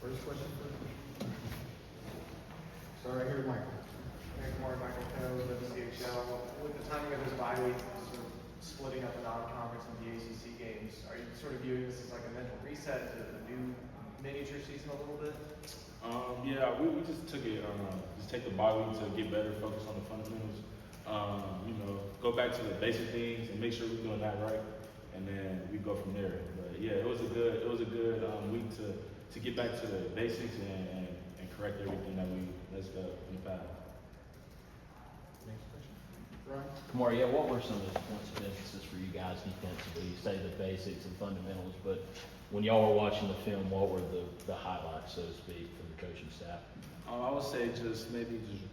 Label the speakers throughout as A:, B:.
A: First question first. So right here, Michael.
B: Hey, Khmori, Michael Penn with the CHL. With the timing of this bye week, sort of splitting up the non-conference and the ACC games, are you sort of viewing this as like a mental reset to the new miniature season a little bit?
C: Yeah, we just took it, just take the bye week to get better, focus on the fundamentals. Go back to the basic things and make sure we're doing that right, and then we go from there. But yeah, it was a good week to get back to the basics and correct everything that we messed up in the past.
A: Next question. Ryan?
D: Khmori, yeah, what were some of the points of emphasis for you guys defensively? You say the basics and fundamentals, but when y'all were watching the film, what were the highlights, so to speak, from the coaching staff?
C: I would say just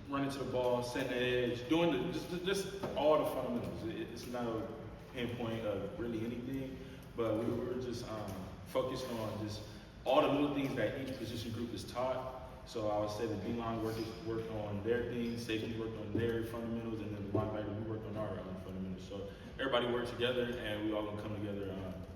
C: running to the ball, setting the edge, doing just all the fundamentals. It's not a pinpoint of really anything, but we were just focused on just all the little things that each position group is taught. So I would say the D-line worked on their things, safety worked on their fundamentals, and then the linebacker, we worked on our fundamentals. So everybody worked together, and we all gonna come together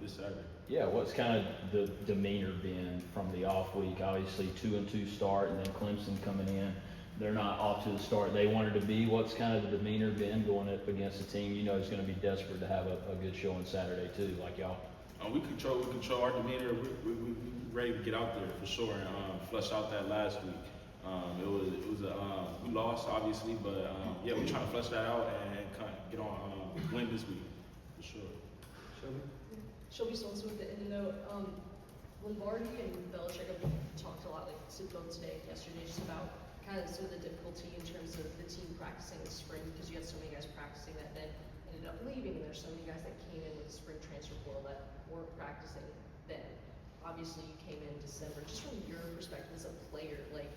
C: this Saturday.
D: Yeah, what's kind of the demeanor been from the off week? Obviously 2-2 start, and then Clemson coming in. They're not off to the start they wanted to be. What's kind of the demeanor been going up against a team you know is going to be desperate to have a good show on Saturday too, like y'all?
C: We control our demeanor. We ready to get out there for sure and flush out that last week. We lost obviously, but yeah, we're trying to flush that out and kind of get on win this week for sure.
E: Shelby Swanson with the Indonote. Lombardi and Belichick have talked a lot, like both today and yesterday, just about kind of some of the difficulty in terms of the team practicing this spring because you had so many guys practicing that then ended up leaving, and there's so many guys that came in with the spring transfer portal that weren't practicing then. Obviously, you came in December. Just from your perspective as a player, like,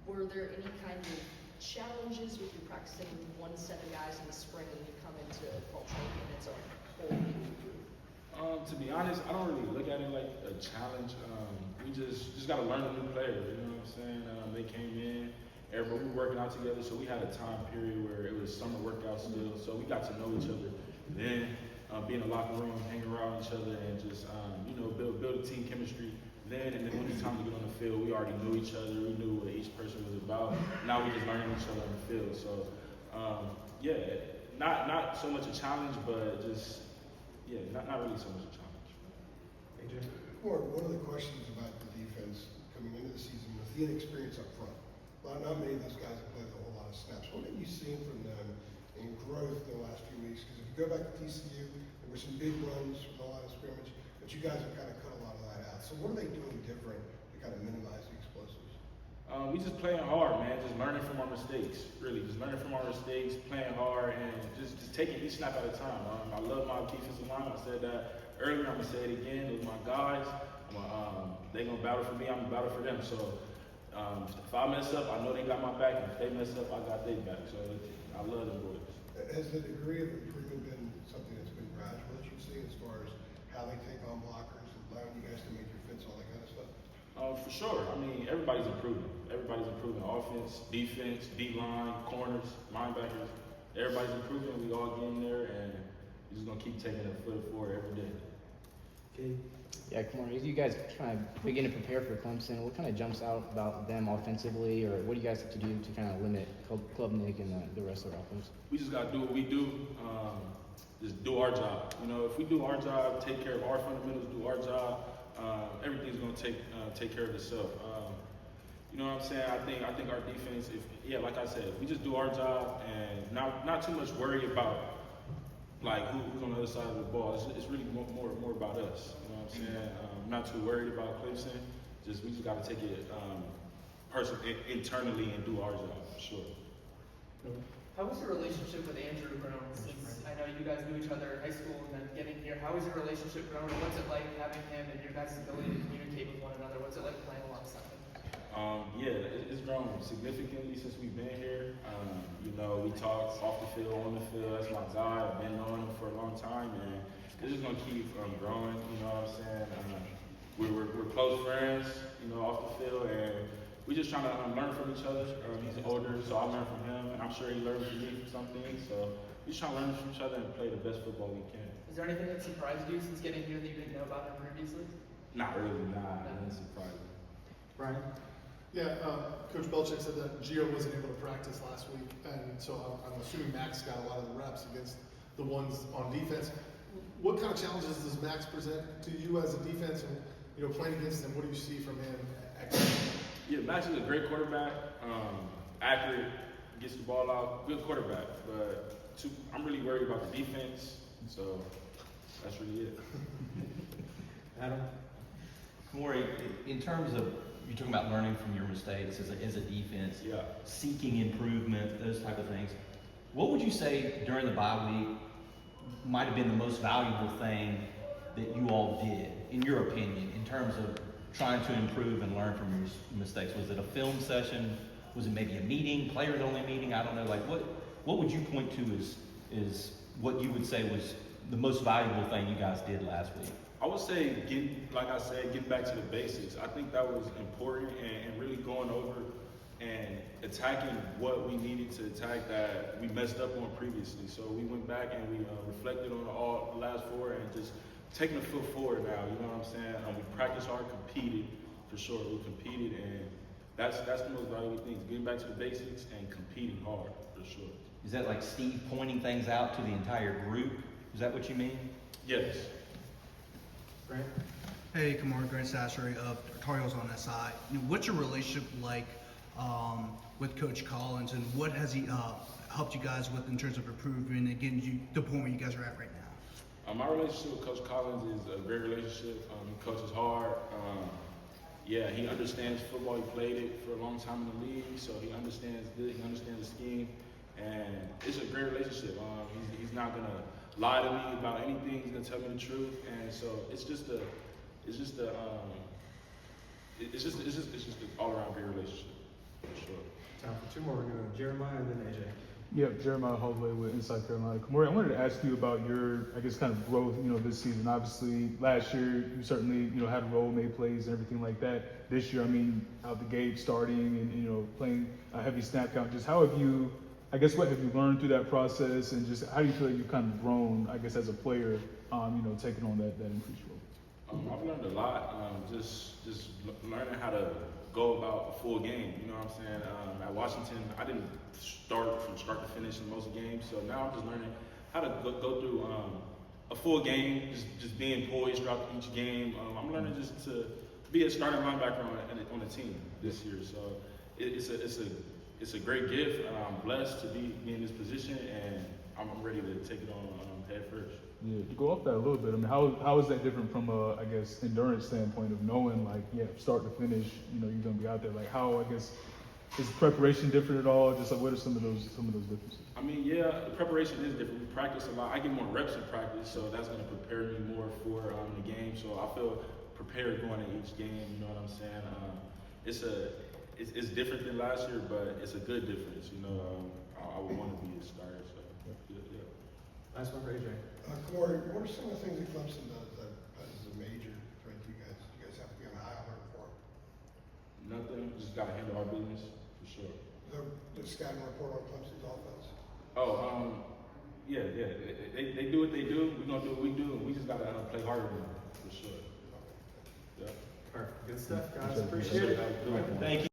E: were there any kind of challenges with you practicing with one set of guys in the spring and you come into fall training and it's a whole new group?
C: To be honest, I don't really look at it like a challenge. We just got to learn the new players. You know what I'm saying? They came in, everybody we were working out together, so we had a time period where it was summer workouts still, so we got to know each other. Then be in the locker room, hang around each other, and just build a team chemistry. And then when it's time to get on the field, we already knew each other. We knew what each person was about. Now we just learning each other on the field. So not so much a challenge, but just not really so much a challenge.
A: AJ?
F: One of the questions about the defense coming into the season was the inexperience up front. Not many of those guys have played a whole lot of snaps. What have you seen from them in growth in the last few weeks? Because if you go back to TCU, there were some big runs with a lot of scrimmage, but you guys have kind of cut a lot of that out. So what are they doing different to kind of minimize the explosives?
C: We just playing hard, man. Just learning from our mistakes. Really, just learning from our mistakes, playing hard, and just taking each snap at a time. I love my defensive line. I said that earlier. I'm gonna say it again. Those are my guys. They gonna battle for me. I'm gonna battle for them. So if I mess up, I know they got my back, and if they mess up, I got their back. So I love them boys.
F: Has the degree of improvement been something that's been gradual that you've seen as far as how they take on blockers and allowing you guys to make your fits, all that kind of stuff?
C: For sure. I mean, everybody's improving. Everybody's improving. Offense, defense, D-line, corners, linebackers. Everybody's improving. We all get in there, and we're just gonna keep taking a foot forward every day.
A: Okay.
G: Yeah, Khmori, as you guys kind of begin to prepare for Clemson, what kind of jumps out about them offensively, or what do you guys have to do to kind of limit Club Nick and the rest of their offense?
C: We just gotta do what we do. Just do our job. If we do our job, take care of our fundamentals, do our job, everything's gonna take care of itself. You know what I'm saying? I think our defense, like I said, if we just do our job and not too much worry about like who's on the other side of the ball. It's really more about us. You know what I'm saying? Not too worried about Clemson. We just got to take it internally and do our job for sure.
H: How was your relationship with Andrew grown? Since I know you guys knew each other in high school and then getting here, how was your relationship grown? What's it like having him and your guys' ability to communicate with one another? What's it like playing alongside him?
C: It's grown significantly since we've been here. We talk off the field, on the field. That's my guy. I've been knowing him for a long time, and it's just gonna keep growing. You know what I'm saying? We're close friends, off the field, and we're just trying to learn from each other. He's older, so I learn from him, and I'm sure he learns from me from some things. So we're just trying to learn from each other and play the best football we can.
H: Is there anything that surprised you since getting here that you didn't know about him previously?
C: Not really, nah. It didn't surprise me.
A: Brian?
I: Yeah, Coach Belichick said that Gio wasn't able to practice last week, and so I'm assuming Max got a lot of the reps against the ones on defense. What kind of challenges does Max present to you as a defense, and playing against him? What do you see from him?
C: Yeah, Max is a great quarterback, accurate, gets the ball out, good quarterback. But I'm really worried about the defense, so that's really it.
A: Adam?
J: Khmori, in terms of, you're talking about learning from your mistakes as a defense,
C: Yeah.
J: seeking improvement, those type of things. What would you say during the bye week might have been the most valuable thing that you all did, in your opinion, in terms of trying to improve and learn from your mistakes? Was it a film session? Was it maybe a meeting, players only meeting? I don't know. Like what would you point to is what you would say was the most valuable thing you guys did last week?
C: I would say, get back to the basics. I think that was important, and really going over and attacking what we needed to attack that we messed up on previously. So we went back and we reflected on all the last four and just taking a foot forward now. You know what I'm saying? We practiced hard, competed for sure. We competed, and that's the most valuable thing: getting back to the basics and competing hard for sure.
J: Is that like Steve pointing things out to the entire group? Is that what you mean?
C: Yes.
A: Grant?
K: Hey, Khmori, Grant Sassery of Tar Heels on SI. What's your relationship like with Coach Collins, and what has he helped you guys with in terms of improving and getting you to the point where you guys are at right now?
C: My relationship with Coach Collins is a great relationship. He coaches hard. Yeah, he understands football. He played it for a long time in the league, so he understands this. He understands the scheme, and it's a great relationship. He's not gonna lie to me about anything. He's gonna tell me the truth, and so it's just an all-around great relationship for sure.
A: Time for two more. We're going to Jeremiah and then AJ.
L: Yep, Jeremiah Holloway with Inside Carolina. Khmori, I wanted to ask you about your, kind of growth, this season. Obviously, last year you certainly, had a role, made plays and everything like that. This year, out the gate, starting and, playing a heavy snap count. Just how have you, what have you learned through that process, and just how do you feel like you've kind of grown, as a player, taking on that increased role?
C: I've learned a lot. Just learning how to go about a full game. You know what I'm saying? At Washington, I didn't start from start to finish in most of the games, so now I'm just learning how to go through a full game, just being poised throughout each game. I'm learning just to be a starting linebacker on the team this year. So it's a great gift. I'm blessed to be in this position, and I'm ready to take it on head first.
L: Yeah, to go off that a little bit, how is that different from a, endurance standpoint of knowing, start to finish, you're gonna be out there. How, is preparation different at all? Just what are some of those differences?
C: Yeah, the preparation is different. We practice a lot. I get more reps in practice, so that's gonna prepare me more for the game. So I feel prepared going to each game. You know what I'm saying? It's different than last year, but it's a good difference. I would want to be a starter. So yeah.
A: Last one for AJ.
F: Khmori, what are some of the things that Clemson does that is a major threat to you guys? You guys have to be on the high alert for.
C: Nothing. Just got to handle our business for sure.
F: The scouting report on Clemson's offense.
C: Yeah. They do what they do. We're gonna do what we do, and we just gotta play harder than them for sure. Yeah.
A: All right, good stuff, guys. Appreciate it.
C: Thank you.